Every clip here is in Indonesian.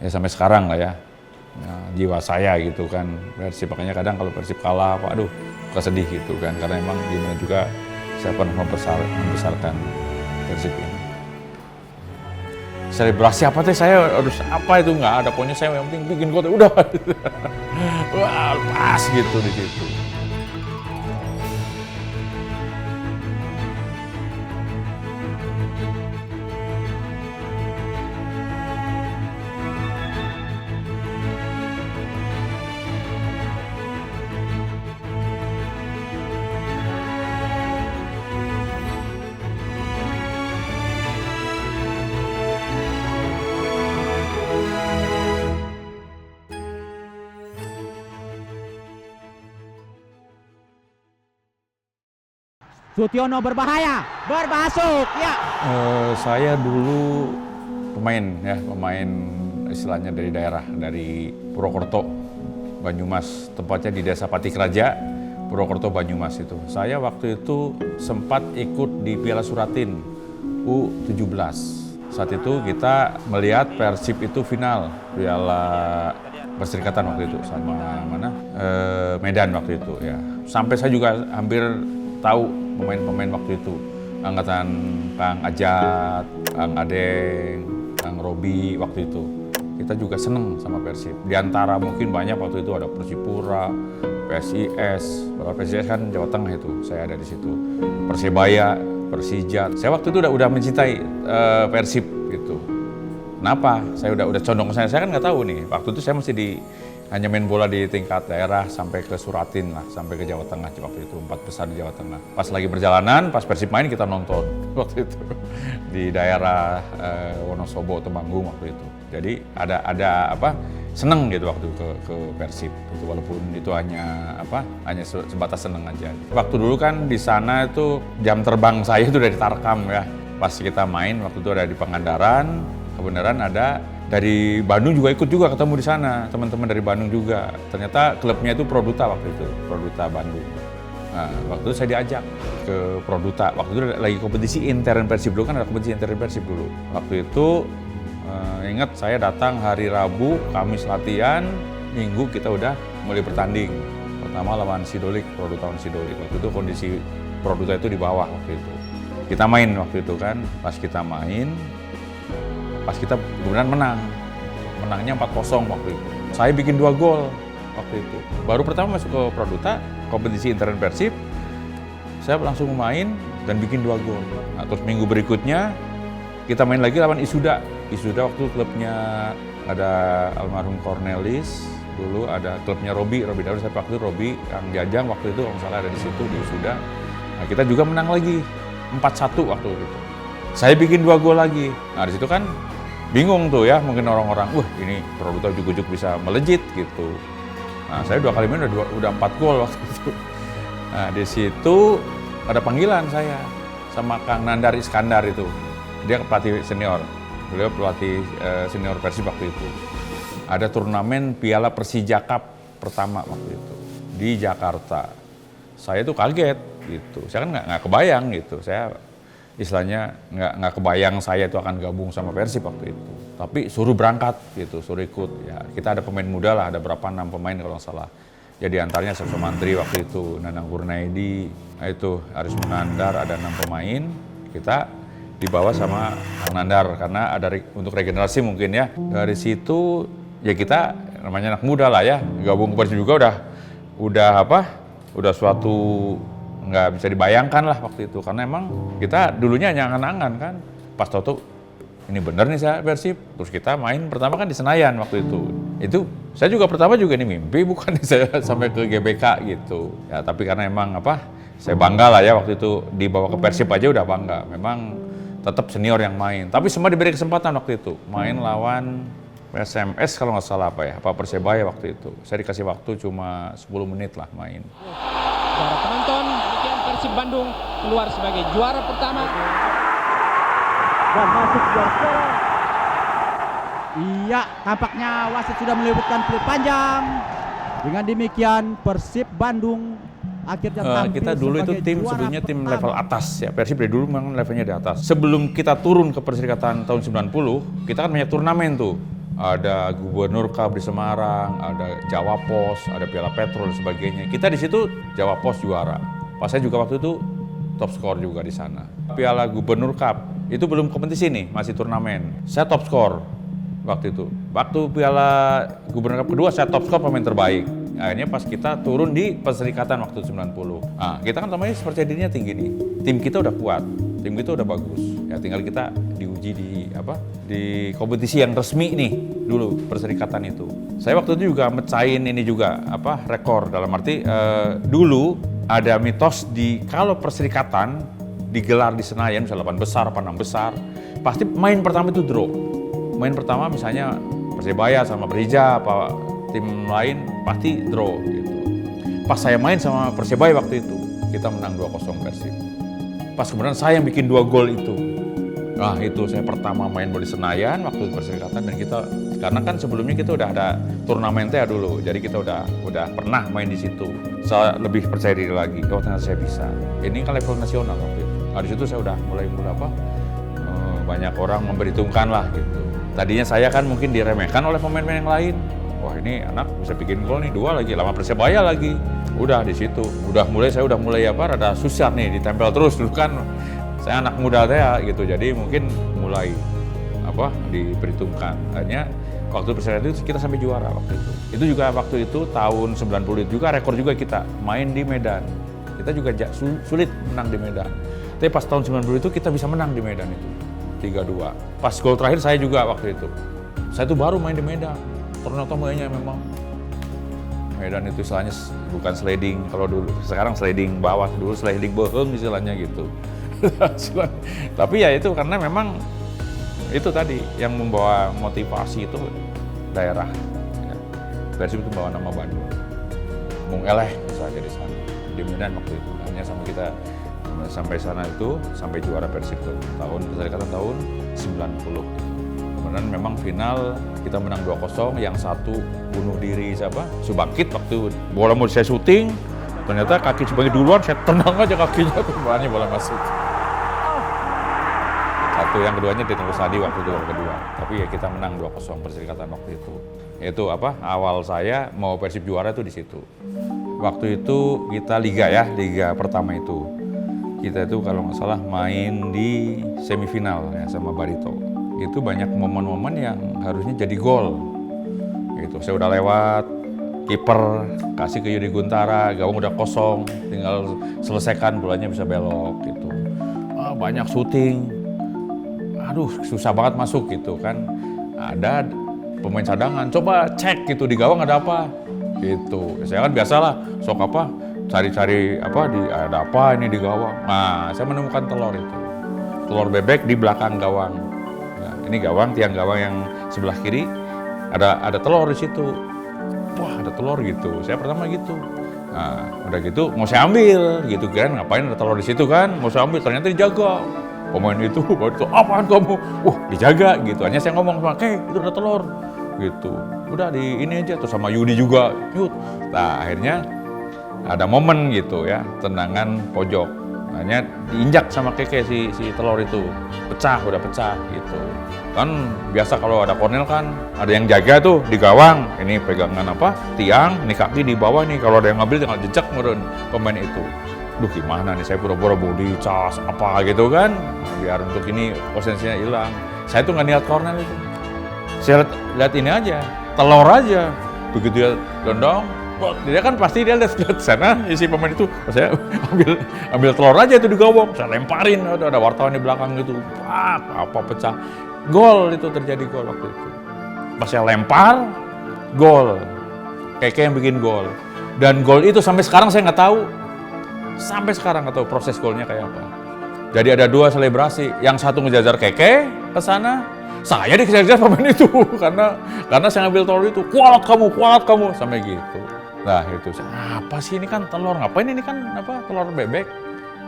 ya sampai sekarang lah ya. Nah, jiwa saya gitu kan Persib, makanya kadang kalau Persib kalah apa aduh kesedih gitu kan, karena emang gimana juga saya pernah membesarkan Persib ini. Selebrasi apa teh saya harus apa itu nggak ada, pokoknya saya yang penting bikin gol udah. Wah pas gitu di situ. Sutiono berbahaya, berbasuk, ya. Saya dulu pemain istilahnya dari daerah, dari Purwokerto, Banyumas, tempatnya di Desa Patikraja, Purwokerto, Banyumas itu. Saya waktu itu sempat ikut di Piala Suratin U17. Saat itu kita melihat Persib itu final Piala Perserikatan waktu itu sama Medan waktu itu ya. Sampai saya juga hampir tahu pemain-pemain waktu itu, angkatan Kang Ajat, Kang Adeng, Kang Robi waktu itu. Kita juga seneng sama Persib. Di antara mungkin banyak waktu itu ada Persipura, PSIS. Kalau PSIS kan Jawa Tengah itu, saya ada di situ. Persebaya, Persija. Saya waktu itu udah mencintai Persib gitu. Kenapa? Saya udah condong ke sana. Saya kan nggak tahu nih. Waktu itu saya masih hanya main bola di tingkat daerah sampai ke Suratin lah, sampai ke Jawa Tengah waktu itu, 4 besar di Jawa Tengah. Pas lagi perjalanan, pas Persib main kita nonton waktu itu di daerah Wonosobo, Temanggung waktu itu. Jadi ada seneng gitu waktu ke Persib itu, walaupun itu hanya sebatas seneng aja. Waktu dulu kan di sana itu jam terbang saya itu dari Tarkam ya. Pas kita main waktu itu ada di Pangandaran, kebenaran ada dari Bandung juga ikut juga, ketemu di sana teman-teman dari Bandung juga. Ternyata klubnya itu Produta waktu itu, Produta Bandung. Nah, waktu itu saya diajak ke Produta. Waktu itu lagi kompetisi intern Persib dulu, kan ada kompetisi intern Persib dulu. Waktu itu ingat saya datang hari Rabu, Kamis latihan, Minggu kita udah mulai bertanding. Pertama lawan Sidolik, Produta lawan Sidolik. Waktu itu kondisi Produta itu di bawah waktu itu. Kita main waktu itu kan, pas kita kemudian menangnya 4-0 waktu itu. Saya bikin 2 gol waktu itu. Baru pertama masuk ke Produta, kompetisi intern Persib, saya langsung main dan bikin 2 gol. Nah, terus minggu berikutnya kita main lagi lawan Isuda. Isuda waktu klubnya ada almarhum Cornelis, dulu ada klubnya Robi Darus, saya waktu itu Robi, Kang Jajang waktu itu kalau nggak salah ada di situ di Isuda. Nah, kita juga menang lagi 4-1 waktu itu. Saya bikin 2 gol lagi. Nah, di situ kan bingung tuh ya, mungkin orang-orang, ini Produta ujuk-ujuk bisa melejit gitu. Nah, saya 2 kali main udah 4 gol waktu itu. Nah, di situ ada panggilan saya sama Kang Nandar Iskandar itu. Dia pelatih senior. Beliau pelatih senior Persib waktu itu. Ada turnamen Piala Persija Cup pertama waktu itu di Jakarta. Saya tuh kaget gitu. Saya kan nggak kebayang gitu. Saya istilahnya nggak kebayang saya itu akan gabung sama Persib waktu itu. Tapi suruh berangkat gitu, suruh ikut. Ya, kita ada pemain muda lah, ada berapa 6 pemain kalau nggak salah. Jadi antaranya Serso Mantri waktu itu, Nanang Kurnaidi, itu Aris Munandar, ada 6 pemain. Kita dibawa sama Kang Nandar karena ada untuk regenerasi mungkin ya. Dari situ ya kita namanya anak muda lah ya, gabung ke Persib juga udah suatu nggak bisa dibayangkan lah waktu itu, karena emang kita dulunya hanya angan-angan kan. Pas tau ini bener nih saya Persib, terus kita main pertama kan di Senayan waktu itu saya juga pertama juga ini mimpi, bukan saya sampai ke GBK gitu ya. Tapi karena emang saya bangga lah ya waktu itu dibawa ke Persib aja udah bangga. Memang tetap senior yang main, tapi semua diberi kesempatan waktu itu main lawan SMS kalau nggak salah Persebaya waktu itu. Saya dikasih waktu cuma 10 menit lah main. Para penonton, demikian Persib Bandung keluar sebagai juara pertama. Dan masuk juara. Iya, tampaknya wasit sudah melewatkan peluit panjang. Dengan demikian Persib Bandung akhirnya tampil kita dulu itu tim sebelumnya tim level atas ya. Persib dari dulu memang levelnya di atas. Sebelum kita turun ke Perserikatan tahun 90, kita kan banyak turnamen tuh. ada Gubernur Cup di Semarang, ada Jawa Pos, ada Piala Petro dan sebagainya. Kita di situ Jawa Pos juara. Pas saya juga waktu itu top skor juga di sana. Piala Gubernur Cup itu belum kompetisi nih, masih turnamen. Saya top skor waktu itu. Waktu Piala Gubernur Cup kedua saya top skor pemain terbaik. Akhirnya pas kita turun di Perserikatan waktu 90. Nah, kita kan namanya percaya dirinya tinggi nih. Tim kita udah kuat, tim kita udah bagus. Ya tinggal kita diuji di kompetisi yang resmi nih dulu Perserikatan itu. Saya waktu itu juga mecahin ini juga rekor dalam arti dulu ada mitos kalau Perserikatan digelar di Senayan misalnya 8 besar, 6 besar, pasti main pertama itu draw. Main pertama misalnya Persebaya sama Persija apa tim lain pasti draw gitu. Pas saya main sama Persebaya waktu itu, kita menang 2-0 Persib. Pas kemudian saya yang bikin 2 gol itu. Nah itu saya pertama main bola di Senayan waktu Perserikatan dan kita, karena kan sebelumnya kita udah ada turnamennya dulu, jadi kita udah pernah main di situ. Saya lebih percaya diri lagi, oh ternyata saya bisa. Ini kan level nasional waktu itu. Nah di situ saya udah mulai banyak orang memperhitungkan lah gitu. Tadinya saya kan mungkin diremehkan oleh pemain-pemain yang lain. Wah ini anak bisa bikin gol nih 2 lagi, lama Persebaya lagi. Udah di situ, saya udah mulai rada susah nih, ditempel terus dulu kan. Saya anak muda gitu, jadi mungkin mulai diperhitungkan. Akhirnya waktu Persebaya itu kita sampai juara waktu itu. Itu juga waktu itu tahun 90 itu juga rekor juga kita main di Medan. Kita juga sulit menang di Medan. Tapi pas tahun 90 itu kita bisa menang di Medan itu 3-2. Pas gol terakhir saya juga waktu itu. Saya tuh baru main di Medan. Ternyata mainnya memang Medan itu istilahnya bukan sliding kalau dulu. Sekarang sliding bawah, dulu sliding bohong istilahnya gitu. Tapi ya itu karena memang itu tadi yang membawa motivasi itu daerah. Ya. Persib itu bawa nama Bandung. Mung Eleh misalnya di sana di Medan waktu itu. Hanya sama kita sampai sana itu sampai juara Persib itu Perserikatan tahun 90. Kemudian memang final kita menang 2-0, yang satu bunuh diri Subakit waktu bola mau saya syuting, ternyata kaki Subakit duluan, saya tendang aja kakinya, bolanya bola masuk. Satu, yang keduanya ditunggu Sadi waktu itu kedua. Tapi ya kita menang 2-0 Perserikatan waktu itu. Itu awal saya mau Persib juara itu di situ. Waktu itu kita liga pertama itu. Kita itu kalau nggak salah main di semifinal ya sama Barito. Itu banyak momen-momen yang harusnya jadi gol. Gitu. Saya udah lewat, kiper kasih ke Yudi Guntara, gawang udah kosong, tinggal selesaikan bolanya bisa belok gitu. Banyak syuting, aduh susah banget masuk gitu kan. Ada pemain cadangan, coba cek gitu di gawang ada apa gitu. Saya kan biasalah sok cari-cari ada apa ini di gawang. Nah saya menemukan telur itu, telur bebek di belakang gawang. Nah, ini gawang, tiang gawang yang sebelah kiri ada telur di situ. Wah ada telur gitu. Saya pertama gitu. Nah udah gitu mau saya ambil gitu kan, ngapain ada telur di situ kan? Mau saya ambil ternyata dijaga. Pemain itu apaan kamu? Dijaga gitu. Hanya saya ngomong sama itu ada telur gitu. Udah di ini aja tuh sama Yudi juga. Yud. Nah akhirnya ada momen gitu ya, tendangan pojok. Hanya diinjak sama Keke si telur itu. Udah pecah gitu. Kan biasa kalau ada kornel kan ada yang jaga tuh di gawang. Ini pegangan tiang, ini kaki di bawah nih. Kalau ada yang ngambil tinggal jejak meren pemain itu. Duh gimana nih, saya pura-pura body cas apa gitu kan. Biar untuk ini posisinya hilang. Saya tuh nggak niat kornel itu. Saya lihat ini aja, telur aja. Begitu dia gendong, dia kan pasti dia lihat sana isi pemain itu. Saya ambil telur aja itu di gawang, saya lemparin. Ada wartawan di belakang gitu, pecah. Gol itu terjadi gol waktu itu. Pas saya lempar, gol. Keke yang bikin gol. Dan gol itu sampai sekarang saya nggak tahu. Sampai sekarang nggak tahu proses golnya kayak apa. Jadi ada 2 selebrasi, yang satu ngejajar Keke ke sana, saya dikejar-kejar pemain itu karena saya ngambil telur itu, kualat kamu sampai gitu. Nah itu apa sih ini kan telur, ngapain ini kan telur bebek,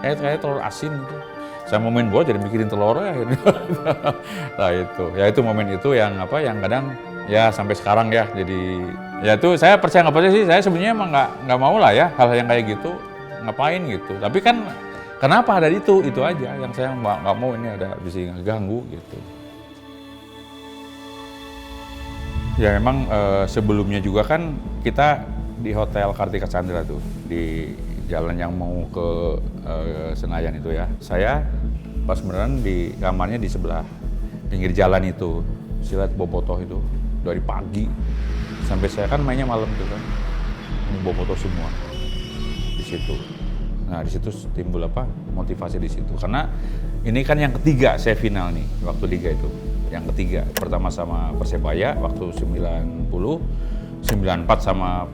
kayak telur asin gitu. Saya mau main bola jadi mikirin telur akhirnya. Nah itu momen itu yang kadang ya sampai sekarang ya jadi ya itu saya percaya nggak percaya sih, saya sebenarnya emang nggak mau lah ya hal yang kayak gitu. Ngapain gitu, tapi kan kenapa ada itu aja yang saya nggak mau ini ada bisa ngeganggu gitu. Ya memang sebelumnya juga kan kita di Hotel Kartika Chandra tuh, di jalan yang mau ke Senayan itu ya. Saya pas beneran di kamarnya di sebelah pinggir jalan itu. Saya lihat bobotoh itu dari pagi sampai saya kan mainnya malam tuh kan. Ini bobotoh semua di situ. Nah di situ timbul apa motivasi di situ. Karena ini kan yang ketiga saya final nih waktu liga itu. Yang ketiga, pertama sama Persebaya waktu 90, 94 sama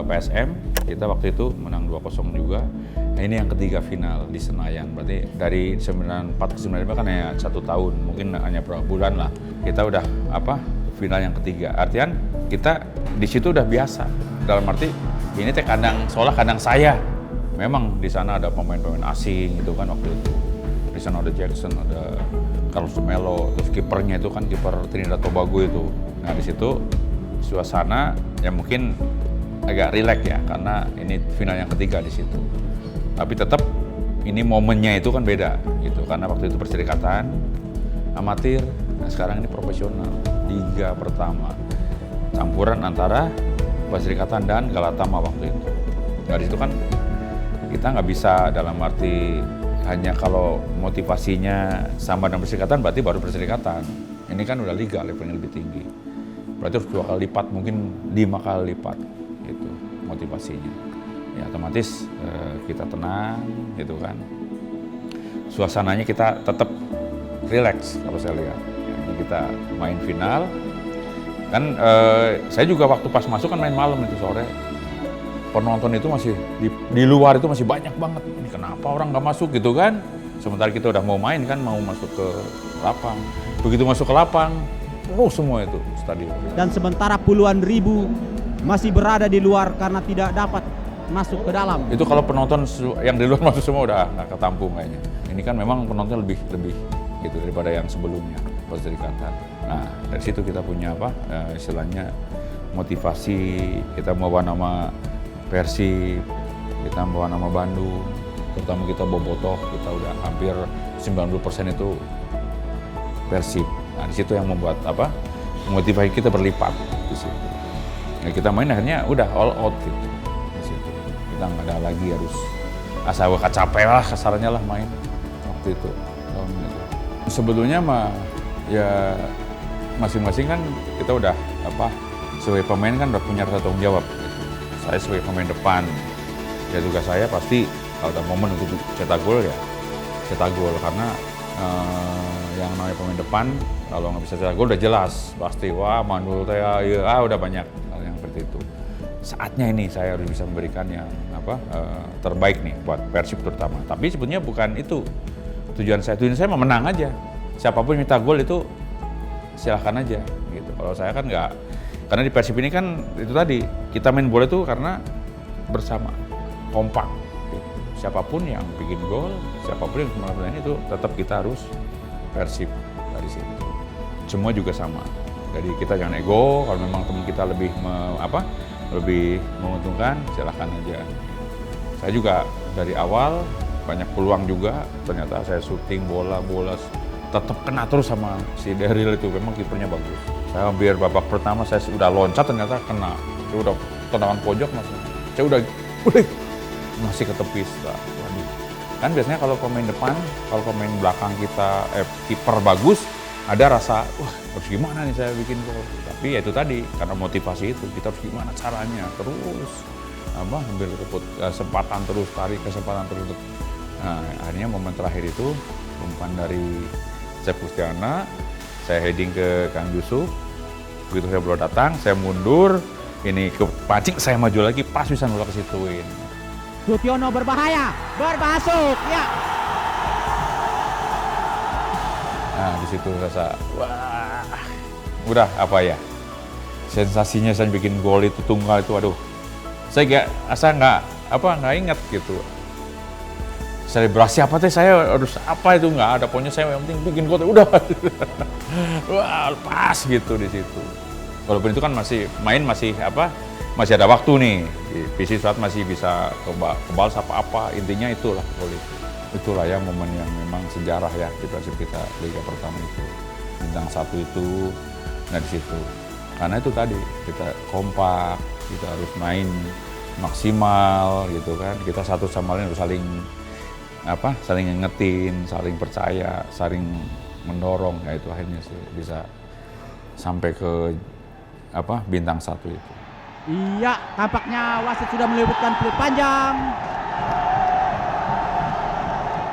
PSM, kita waktu itu menang 2-0 juga. Nah ini yang ketiga final di Senayan, berarti dari 94 ke 95 kan hanya 1 tahun, mungkin hanya berapa bulan lah. Kita udah final yang ketiga, artian kita di situ udah biasa. Dalam arti ini teh kandang, seolah kandang saya. Memang di sana ada pemain-pemain asing itu kan waktu itu. Di sana ada Jackson, ada Carlos de Melo, terus kipernya itu kan kiper Trinidad Tobago itu. Nah di situ suasana ya mungkin agak rileks ya karena ini final yang ketiga di situ. Tapi tetap ini momennya itu kan beda gitu karena waktu itu perserikatan amatir, nah sekarang ini profesional, liga pertama campuran antara perserikatan dan Galatama waktu itu. Nah di situ kan kita nggak bisa dalam arti hanya kalau motivasinya sama dengan perserikatan berarti baru perserikatan. Ini kan udah liga levelnya lebih tinggi. Berarti harus 2 kali lipat, mungkin 5 kali lipat gitu motivasinya. Ya otomatis kita tenang gitu kan. Suasananya kita tetap relax kalau saya lihat. Ya, kita main final. Kan saya juga waktu pas masuk kan main malam itu sore. Penonton itu masih di luar itu masih banyak banget. Ini kenapa orang nggak masuk gitu kan? Sementara kita udah mau main kan, mau masuk ke lapang. Begitu masuk ke lapang, penuh semua itu stadion. Dan sementara puluhan ribu masih berada di luar karena tidak dapat masuk ke dalam. Itu kalau penonton yang di luar masuk semua udah nggak ketampung kayaknya. Ini kan memang penonton lebih gitu daripada yang sebelumnya perserikatan. Nah dari situ kita punya istilahnya motivasi, kita membawa nama Persib, kita membawa nama Bandung, terutama kita bobotoh, kita udah hampir 90% itu Persib. Nah, di situ yang membuat motivasi kita berlipat di situ. Ya, kita main akhirnya udah all out gitu di situ. Kita nggak ada lagi harus asal capek lah kasarnya lah main waktu itu. Sebetulnya ya masing-masing kan kita udah sebagai pemain kan udah punya rasa tanggung jawab. Saya sebagai pemain depan, ya tugas saya pasti kalau ada momen untuk cetak gol ya cetak gol karena yang namanya pemain depan kalau nggak bisa cetak gol udah jelas pasti mandul udah banyak hal yang seperti itu. Saatnya ini saya harus bisa memberikan yang terbaik nih buat Persib terutama. Tapi sebetulnya bukan itu tujuan saya mau menang aja. Siapapun minta gol itu silahkan aja gitu. Kalau saya kan nggak. Karena di Persib ini kan itu tadi, kita main bola itu karena bersama, kompak. Gitu. Siapapun yang bikin gol, siapapun yang kemana-mana itu tetap kita harus Persib dari situ. Semua juga sama. Jadi kita jangan ego, kalau memang teman kita lebih lebih menguntungkan, silahkan aja. Saya juga dari awal banyak peluang juga, ternyata saya syuting bola tetap kena terus sama si Daryl itu, memang kipernya bagus. Saya hampir babak pertama saya sudah loncat ternyata kena. Saya udah tendangan pojok masuk. Saya udah masih ke tepi. Kan biasanya kalau pemain depan, kalau pemain belakang kita kiper bagus, ada rasa harus gimana nih saya bikin gol. Tapi ya itu tadi karena motivasi itu kita harus gimana caranya terus ambil kesempatan terus tarik kesempatan terus. Nah akhirnya momen terakhir itu umpan dari Chef Pustiana, saya heading ke Kang Yusuf. Begitu saya bola datang, saya mundur, ini kepancing, saya maju lagi, pas bisa nolak ke situin. Sutiono berbahaya, bermasuk, ya. Nah di situ rasa, udah sensasinya saya bikin gol itu tunggal itu, aduh, saya nggak ingat gitu. Selebrasi saya harus itu nggak ada, pokoknya saya yang penting bikin gol udah. Wah pas gitu di situ. Walaupun itu kan masih ada waktu nih. Di PC saat masih bisa kebal apa intinya itulah gol itu. Itulah ya momen yang memang sejarah ya di Persib kita Liga pertama itu. Bintang 1 itu, nah di situ. Karena itu tadi, kita kompak, kita harus main maksimal gitu kan. Kita satu sama lain harus saling ngingetin, saling percaya, saling mendorong. Ya itu akhirnya sih bisa sampai ke bintang 1 itu. Iya, tampaknya wasit sudah menyebutkan peluit panjang.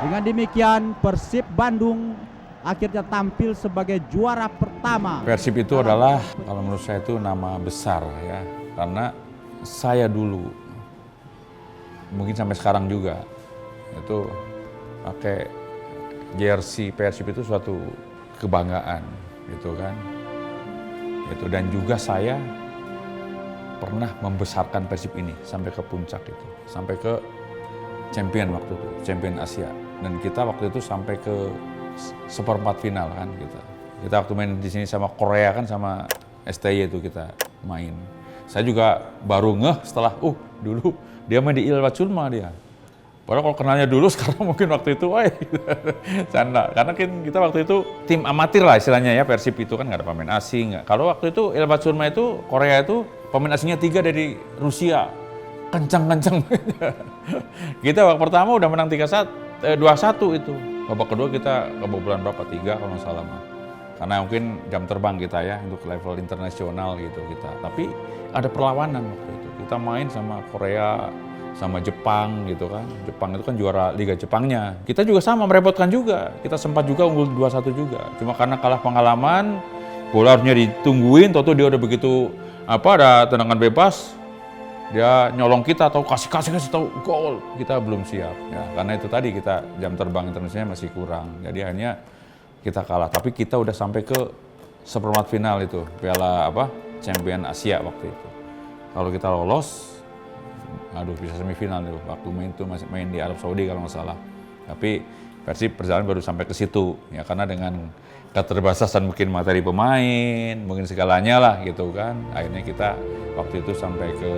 Dengan demikian Persib Bandung akhirnya tampil sebagai juara pertama. Persib itu adalah, kalau menurut saya itu nama besar ya. Karena saya dulu, mungkin sampai sekarang juga, itu pakai jersey Persib itu suatu kebanggaan gitu kan. Itu, dan juga saya pernah membesarkan Persib ini sampai ke puncak itu, sampai ke champion waktu itu, champion Asia. Dan kita waktu itu sampai ke seperempat final kan kita. Kita waktu main di sini sama Korea kan, sama STY itu kita main. Saya juga baru ngeh setelah, dulu dia main di Ilva Chulma dia. Padahal kalau kenalnya dulu, sekarang mungkin waktu itu, canda. Karena kan kita waktu itu tim amatir lah istilahnya ya, Persib itu kan nggak ada pemain asing. Kalau waktu itu Ilva Chulma itu, Korea itu, pemain asingnya 3 dari Rusia. Kencang-kencang. Kita babak pertama udah menang 2-1 itu. Babak kedua kita kebobolan berapa? 3 kalau nggak salah mah. Karena mungkin jam terbang kita ya untuk level internasional gitu kita. Tapi ada perlawanan waktu itu. Kita main sama Korea, sama Jepang gitu kan. Jepang itu kan juara Liga Jepangnya. Kita juga sama, merepotkan juga. Kita sempat juga unggul 2-1 juga. Cuma karena kalah pengalaman, bola harusnya ditungguin, toto dia udah begitu ada tendangan bebas. Dia nyolong kita atau kasih tahu gol, kita belum siap ya, karena itu tadi kita jam terbang internasionalnya masih kurang, jadi akhirnya kita kalah. Tapi kita udah sampai ke seperempat final itu Piala Champion Asia waktu itu. Kalau kita lolos, bisa semifinal itu. Waktu main itu masih main di Arab Saudi kalau nggak salah. Tapi Persib perjalanan baru sampai ke situ ya, karena dengan keterbatasan mungkin materi pemain, mungkin segalanya lah gitu kan. Akhirnya kita waktu itu sampai ke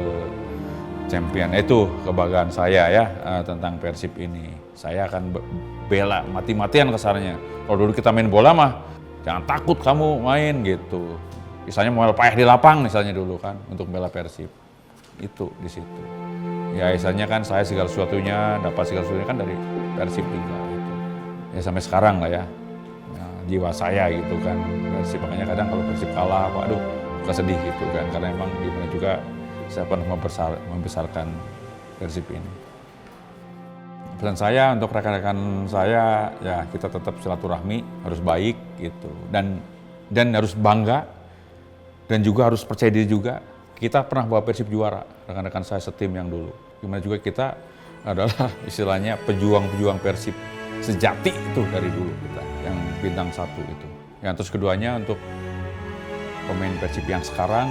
champion. Itu kebanggaan saya ya tentang Persib ini. Saya akan bela mati-matian kesannya. Kalau dulu kita main bola mah, jangan takut kamu main gitu. Misalnya mau payah di lapang misalnya dulu kan, untuk bela Persib. Itu di situ. Ya misalnya kan saya segala sesuatunya, dapat segala sesuatunya kan dari Persib juga gitu. Ya sampai sekarang lah ya. Jiwa saya gitu kan, Persib. Makanya kadang kalau Persib kalah, suka sedih gitu kan, karena emang gimana juga saya pernah membesarkan Persib ini. Pesan saya untuk rekan-rekan saya, ya kita tetap silaturahmi, harus baik gitu, dan harus bangga, dan juga harus percaya diri juga. Kita pernah bawa Persib juara, rekan-rekan saya setim yang dulu. Gimana juga kita adalah istilahnya pejuang-pejuang Persib sejati itu dari dulu kita, yang bintang 1 itu. Yang terus keduanya untuk pemain Persib yang sekarang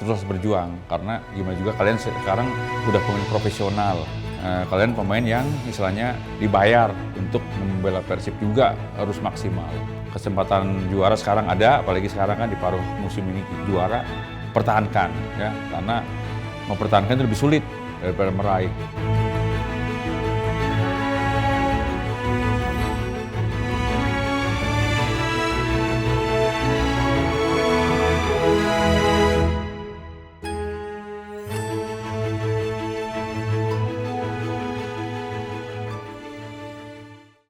terus berjuang, karena gimana juga kalian sekarang udah pemain profesional. Kalian pemain yang istilahnya dibayar untuk membela Persib juga harus maksimal. Kesempatan juara sekarang ada, apalagi sekarang kan di paruh musim ini juara, pertahankan ya, karena mempertahankan itu lebih sulit daripada meraih.